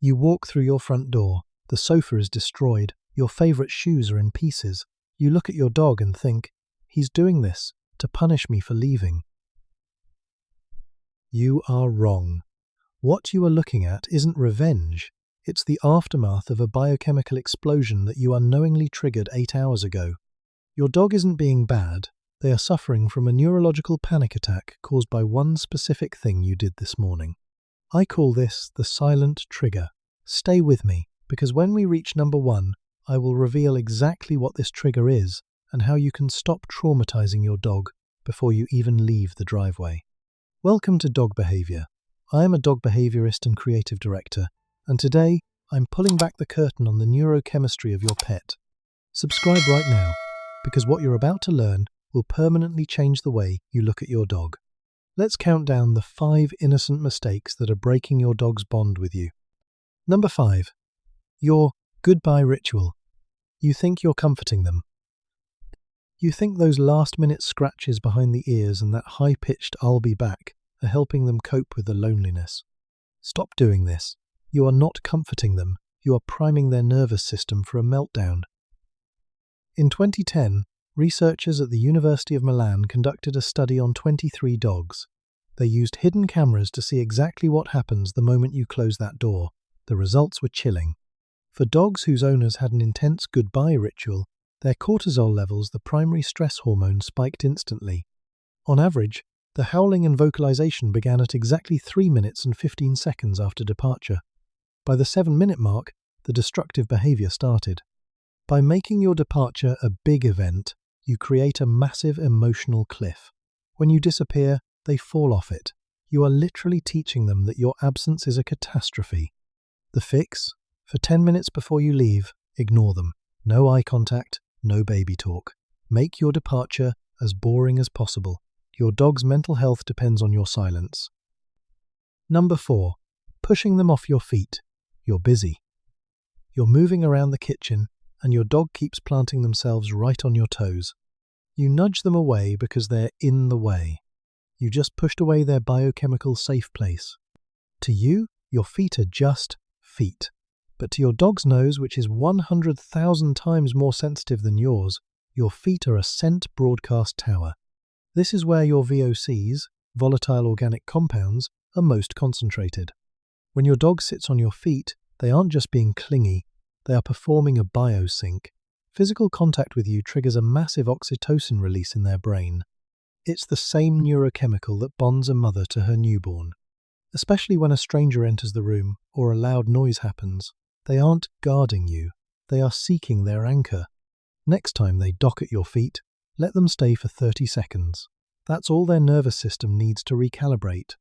You walk through your front door. The sofa is destroyed. Your favorite shoes are in pieces. You look at your dog and think, he's doing this to punish me for leaving. You are wrong. What you are looking at isn't revenge. It's the aftermath of a biochemical explosion that you unknowingly triggered 8 hours ago. Your dog isn't being bad. They are suffering from a neurological panic attack caused by one specific thing you did this morning. I call this the silent trigger. Stay with me, because when we reach number 1, I will reveal exactly what this trigger is and how you can stop traumatizing your dog before you even leave the driveway. Welcome to Dog Behavior. I am a dog behaviorist and creative director, and today I'm pulling back the curtain on the neurochemistry of your pet. Subscribe right now, because what you're about to learn will permanently change the way you look at your dog. Let's count down the 5 innocent mistakes that are breaking your dog's bond with you. Number 5. Your goodbye ritual. You think you're comforting them. You think those last-minute scratches behind the ears and that high-pitched "I'll be back" are helping them cope with the loneliness. Stop doing this. You are not comforting them. You are priming their nervous system for a meltdown. In 2010, researchers at the University of Milan conducted a study on 23 dogs. They used hidden cameras to see exactly what happens the moment you close that door. The results were chilling. For dogs whose owners had an intense goodbye ritual, their cortisol levels, the primary stress hormone, spiked instantly. On average, the howling and vocalization began at exactly 3 minutes and 15 seconds after departure. By the 7-minute mark, the destructive behavior started. By making your departure a big event, you create a massive emotional cliff. When you disappear, they fall off it. You are literally teaching them that your absence is a catastrophe. The fix? For 10 minutes before you leave, ignore them. No eye contact, no baby talk. Make your departure as boring as possible. Your dog's mental health depends on your silence. Number 4. Pushing them off your feet. You're busy. You're moving around the kitchen, and your dog keeps planting themselves right on your toes. You nudge them away because they're in the way. You just pushed away their biochemical safe place. To you, your feet are just feet. But to your dog's nose, which is 100,000 times more sensitive than yours, your feet are a scent broadcast tower. This is where your VOCs, volatile organic compounds, are most concentrated. When your dog sits on your feet, they aren't just being clingy, they are performing a biosync. Physical contact with you triggers a massive oxytocin release in their brain. It's the same neurochemical that bonds a mother to her newborn. Especially when a stranger enters the room or a loud noise happens, they aren't guarding you, they are seeking their anchor. Next time they dock at your feet, let them stay for 30 seconds. That's all their nervous system needs to recalibrate.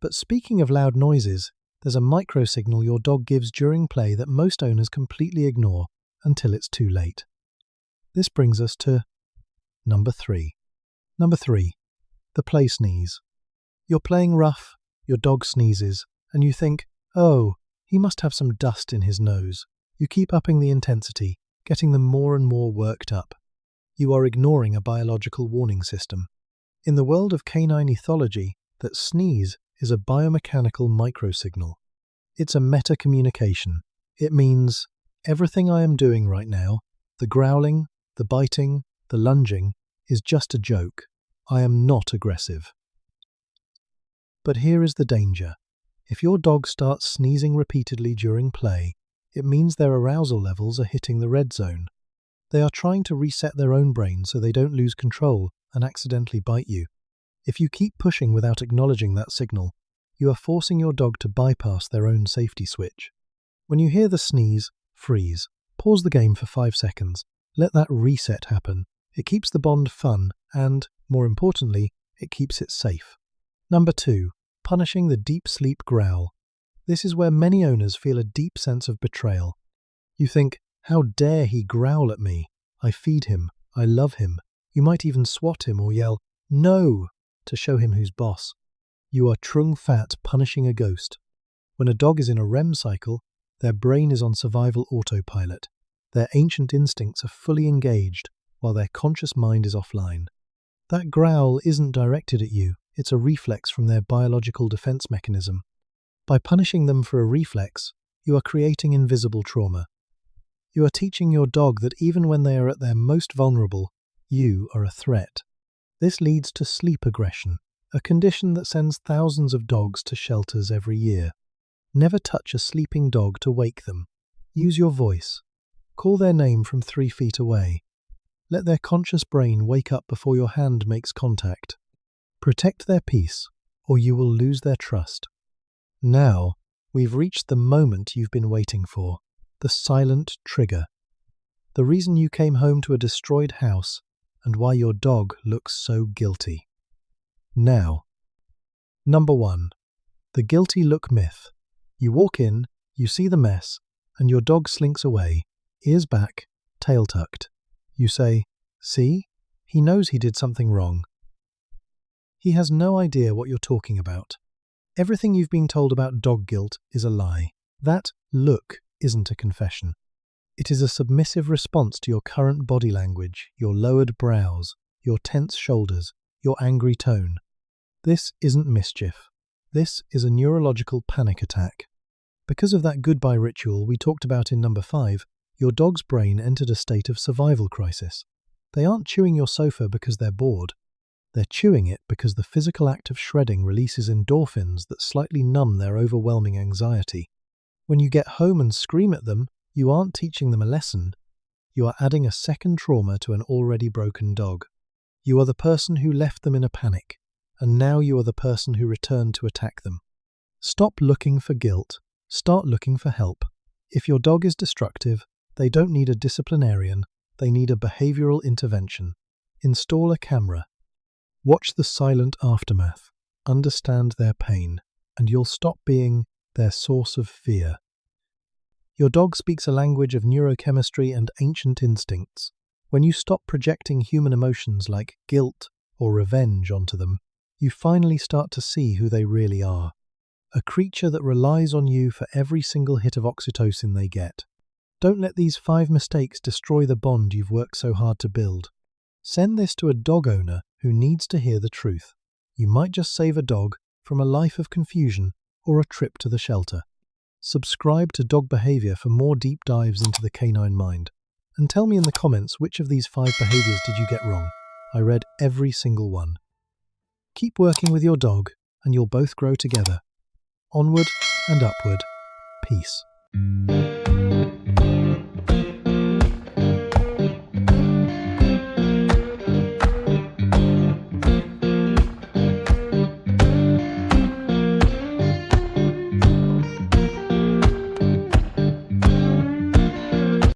But speaking of loud noises, there's a microsignal your dog gives during play that most owners completely ignore until it's too late. This brings us to number 3. Number 3. The play sneeze. You're playing rough, your dog sneezes, and you think, oh, he must have some dust in his nose. You keep upping the intensity, getting them more and more worked up. You are ignoring a biological warning system. In the world of canine ethology, that sneeze is a biomechanical microsignal. It's a meta-communication. It means everything I am doing right now, the growling, the biting, the lunging, is just a joke. I am not aggressive. But here is the danger. If your dog starts sneezing repeatedly during play, it means their arousal levels are hitting the red zone. They are trying to reset their own brain so they don't lose control and accidentally bite you. If you keep pushing without acknowledging that signal, you are forcing your dog to bypass their own safety switch. When you hear the sneeze, freeze. Pause the game for 5 seconds. Let that reset happen. It keeps the bond fun and, more importantly, it keeps it safe. Number 2. Punishing the deep sleep growl. This is where many owners feel a deep sense of betrayal. You think, how dare he growl at me? I feed him. I love him. You might even swat him or yell, no, to show him who's boss. You are trung fat punishing a ghost. When a dog is in a REM cycle, their brain is on survival autopilot. Their ancient instincts are fully engaged, while their conscious mind is offline. That growl isn't directed at you, it's a reflex from their biological defense mechanism. By punishing them for a reflex, you are creating invisible trauma. You are teaching your dog that even when they are at their most vulnerable, you are a threat. This leads to sleep aggression, a condition that sends thousands of dogs to shelters every year. Never touch a sleeping dog to wake them. Use your voice. Call their name from 3 feet away. Let their conscious brain wake up before your hand makes contact. Protect their peace, or you will lose their trust. Now, we've reached the moment you've been waiting for, the silent trigger. The reason you came home to a destroyed house and why your dog looks so guilty. Now, number 1. The guilty look myth. You walk in, you see the mess, and your dog slinks away, ears back, tail tucked. You say, "See? He knows he did something wrong." He has no idea what you're talking about. Everything you've been told about dog guilt is a lie. That look isn't a confession. It is a submissive response to your current body language, your lowered brows, your tense shoulders, your angry tone. This isn't mischief. This is a neurological panic attack. Because of that goodbye ritual we talked about in number 5, your dog's brain entered a state of survival crisis. They aren't chewing your sofa because they're bored. They're chewing it because the physical act of shredding releases endorphins that slightly numb their overwhelming anxiety. When you get home and scream at them, you aren't teaching them a lesson. You are adding a second trauma to an already broken dog. You are the person who left them in a panic, and now you are the person who returned to attack them. Stop looking for guilt. Start looking for help. If your dog is destructive, they don't need a disciplinarian, they need a behavioral intervention. Install a camera. Watch the silent aftermath. Understand their pain, and you'll stop being their source of fear. Your dog speaks a language of neurochemistry and ancient instincts. When you stop projecting human emotions like guilt or revenge onto them, you finally start to see who they really are. A creature that relies on you for every single hit of oxytocin they get. Don't let these 5 mistakes destroy the bond you've worked so hard to build. Send this to a dog owner who needs to hear the truth. You might just save a dog from a life of confusion or a trip to the shelter. Subscribe to Dog Behavior for more deep dives into the canine mind. And tell me in the comments which of these 5 behaviors did you get wrong. I read every single one. Keep working with your dog and you'll both grow together. Onward and upward. Peace.